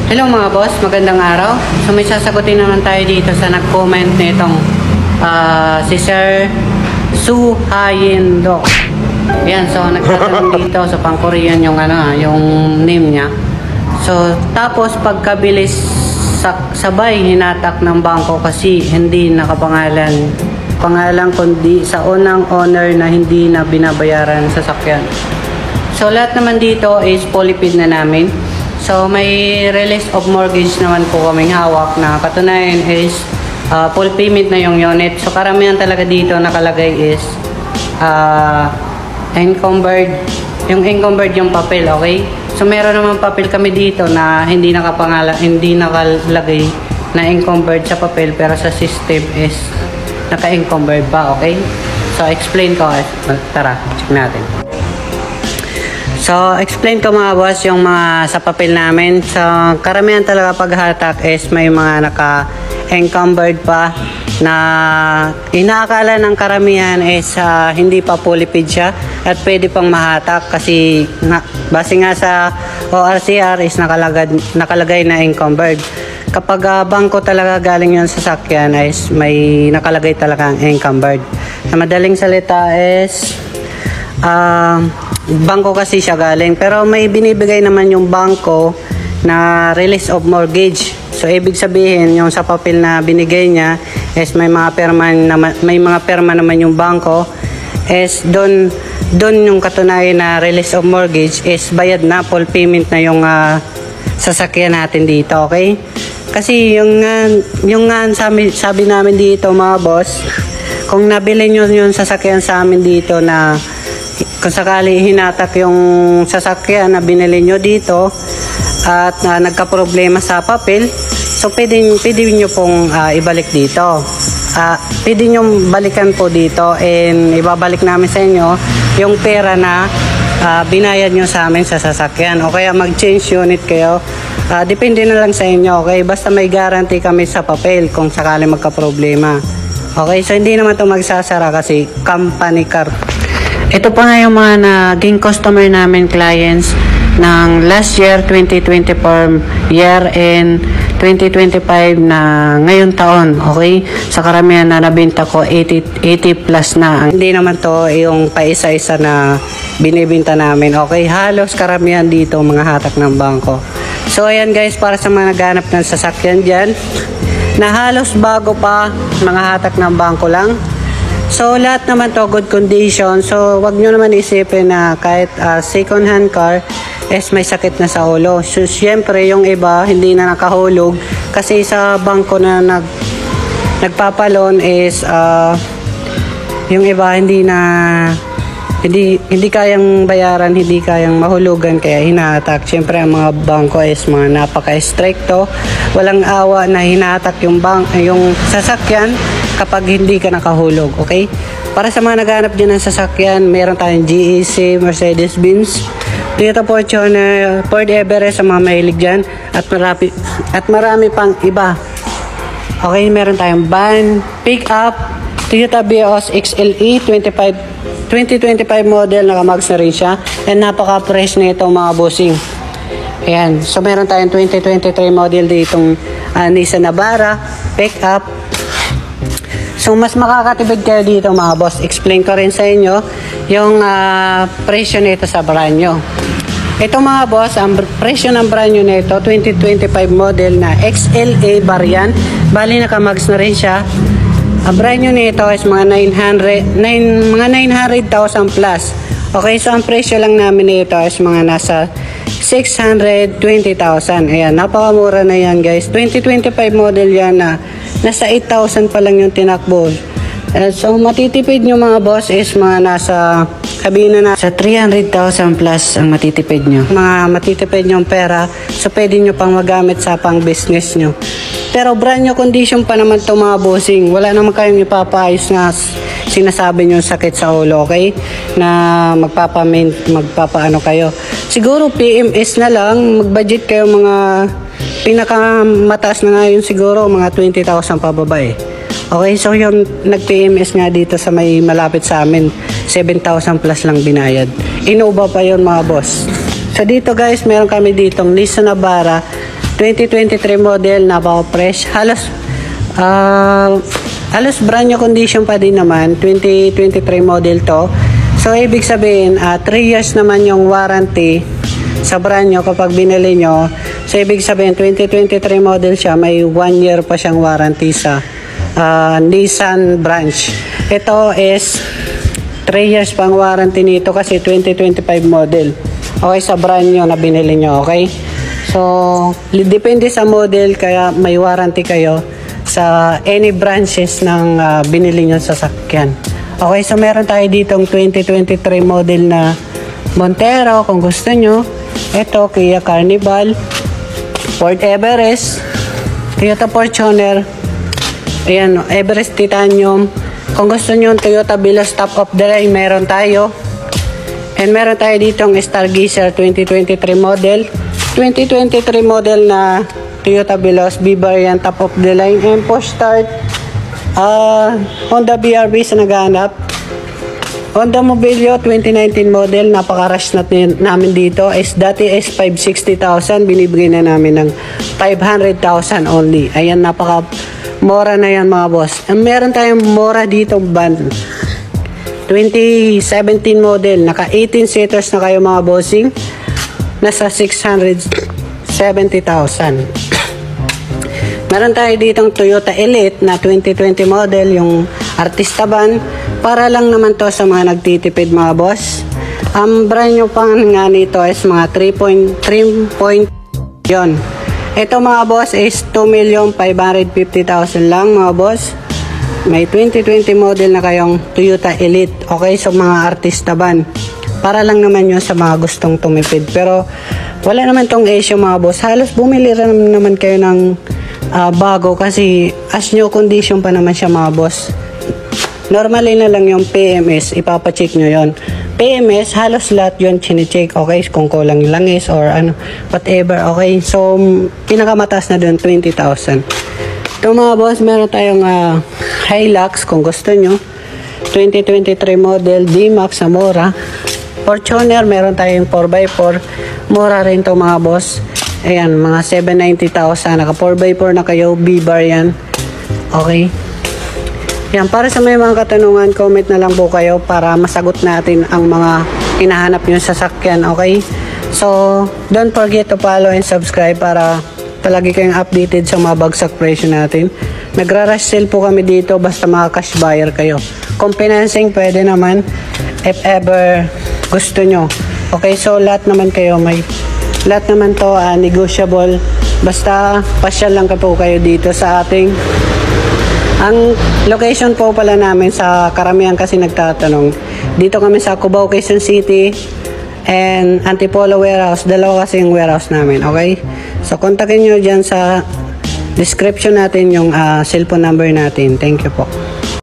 Hello mga boss, magandang araw. So may sasagutin naman tayo dito sa nag-comment nitong si Sir Su Hayin Do. Yan, so nagtatanong dito sa pang-Korean yung yung name niya. So tapos pagkabilis sabay hinatak ng bangko kasi hindi nakapangalan kundi sa unang owner na hindi na binabayaran sa sasakyan. So lahat naman dito is fully paid na namin. So may release of mortgage naman po kaming hawak na katunayan is full payment na yung unit. So karamihan talaga dito nakalagay is encumbered. Yung encumbered yung papel, okay? So meron naman papel kami dito na hindi nakalagay na encumbered sa papel pero sa system is naka-encumbered pa, okay? So explain ko, tara, check natin. So, explain ko mga boss yung mga sa papel namin. So, karamihan talaga paghatak is may mga naka-encumbered pa na inaakala ng karamihan is hindi pa fully paid siya at pwede pang mahatak kasi base nga sa ORCR is nakalagay na encumbered. Kapag bangko talaga galing yun sa sasakyan is may nakalagay talagang encumbered. Na madaling salita is bangko kasi siya galing, pero may binibigay naman yung bangko na release of mortgage. So ibig sabihin yung sa papel na binigay niya is may mga perma naman yung bangko is doon yung katunayan na release of mortgage is bayad na, full payment na yung sasakyan natin dito, okay? Kasi yung sabi namin dito mga boss, kung nabili nyo yung sasakyan sa amin dito na kung sakali hinatak yung sasakyan na binili nyo dito at nagka-problema sa papel, so pwede nyo pong ibalik dito. Pwede nyo balikan po dito and ibabalik namin sa inyo yung pera na binayad nyo sa amin sa sasakyan. O kaya mag-change unit kayo. Depende na lang sa inyo, okay? Basta may guarantee kami sa papel kung sakali magka-problema. Okay, so hindi naman ito magsasara kasi company car. Ito pa nga yung mga naging customer namin clients ng last year 2024 year and 2025 na ngayon taon, okay? Sa karamihan na nabenta ko 80 plus na. Hindi naman to yung paisa-isa na binibenta namin, okay? Halos karamihan dito mga hatak ng bangko. So ayan guys, para sa mga naghanap ng sasakyan dyan na halos bago pa, mga hatak ng bangko lang. So, lahat naman to good condition. So, wag nyo naman isipin na kahit second hand car is may sakit na sa ulo. So, syempre, yung iba hindi na nakahulog kasi sa bangko na nagpapalon is yung iba hindi kayang bayaran, hindi kayang mahulugan kaya hinahatak. Syempre, ang mga bangko is mga napaka-stricto. Walang awa na hinahatak yung sasakyan kapag hindi ka nakahulog, okay? Para sa mga naghahanap din ng sasakyan, meron tayong GEC, Mercedes-Benz, Toyota Fortuner, Ford Everest sa mga mahilig dyan, at marami pang iba. Okay, meron tayong van, pick-up, Toyota Vios XLE 2025 model, naka-mags na rin siya, and napaka-fresh na ito mga bossing. Ayan, so meron tayong 2023 model ditong Nissan Navara, pick-up. So, mas makakatipid kayo dito mga boss. Explain ko rin sa inyo yung presyo nito sa brand nyo. Ito mga boss, ang presyo ng brand nyo nito, 2025 model na XLA variant. Bali, naka-mags na rin siya. Ang brand nyo nito is mga 900,000 plus. Okay, so ang presyo lang namin nito is mga nasa 620,000. Ayan, napakamura na yan guys. 2025 model yan na nasa 8,000 pa lang yung tinakbo. So matitipid nyo mga boss is mga nasa sabihin na sa 300,000 plus ang matitipid nyo. Mga matitipid nyong pera, so pwede nyo pang magamit sa pang business nyo. Pero brand new condition pa naman to mga bossing. Wala naman kayong ipapaayos na sinasabi nyo sakit sa ulo, okay? Na magpapaano kayo. Siguro PMS na lang, mag-budget kayo mga pinakamataas na ngayon siguro mga 20,000 pababa eh. Okay, so yung nag-PMS nga dito sa may malapit sa amin, 7,000 plus lang binayad. Innova pa yon mga boss. So dito guys, meron kami ditong Nissan Navara 2023 model, napaka-fresh. Halos brand new condition pa din naman. 2023 model to. So, ibig sabihin, 3 years naman yung warranty sa brand new kapag binili nyo. So, ibig sabihin, 2023 model siya, may 1 year pa siyang warranty sa Nissan branch. Ito is 3 years pang warranty nito kasi 2025 model. Okay, sa brand new na binili nyo, okay? So, depende sa model, kaya may warranty kayo sa any branches ng binili nyo sasakyan. Okay, so meron tayo ditong 2023 model na Montero kung gusto nyo. Ito, Kia Carnival, Ford Everest, Toyota Fortuner, ayan, Everest Titanium. Kung gusto nyo Toyota Vios top of the line, meron tayo. And meron tayo ditong Stargazer 2023 model. 2023 model na Toyota Vios B-variant top of the line. And push start, Honda BRV sa naghahanap. Honda Mobilio 2019 model, napaka-rush namin dito. Dati is 560,000, binibigay na namin ng 500,000 only. Ayan, napaka-mora na yan mga boss. And meron tayong mora dito van. 2017 model, naka 18 seaters na kayo mga bossing. Nasa 670,000. Meron tayo ditong Toyota Elite na 2020 model, yung Artista van. Para lang naman to sa mga nagtitipid mga boss. Ang brand new pang nga nito is mga 3.3 yon. Ito mga boss is 2,550,000 lang mga boss. May 2020 model na kayong Toyota Elite. Okay, so mga Artista van. Para lang naman yun sa mga gustong tumipid. Pero wala naman tong issue mga boss. Halos bumili rin naman kayo ng bago kasi as new condition pa naman siya mga boss. Normally na lang yung PMS, ipapacheck nyo yon. PMS, halos lahat yun chine-check, okay? Kung kulang yung langis or ano, whatever, okay? So, pinakamataas na doon, 20,000. Ito mga boss, meron tayong Hilux, kung gusto nyo. 2023 model, D-Max na mura. Fortuner, meron tayong 4x4. Mura rin to mga boss. Ayan, mga 790,000. Naka 4x4 na kayo, B-bar yan. Okay? Yan, para sa may mga katanungan, comment na lang po kayo para masagot natin ang mga hinahanap nyo sa sasakyan, okay? So, don't forget to follow and subscribe para palagi kayong updated sa mga bagsak presyo natin. Nagra-rush sale po kami dito basta mga cash buyer kayo. Kung financing, pwede naman if ever gusto nyo. Okay, so lahat naman kayo lahat naman to negotiable. Basta pasyal lang po kayo dito sa ating ang location po pala namin sa karamihan kasi nagtatanong. Dito kami sa Cubao, Quezon City and Antipolo warehouse. Dalawa kasi yung warehouse namin, okay? So, kontakin nyo dyan sa description natin yung cellphone number natin. Thank you po.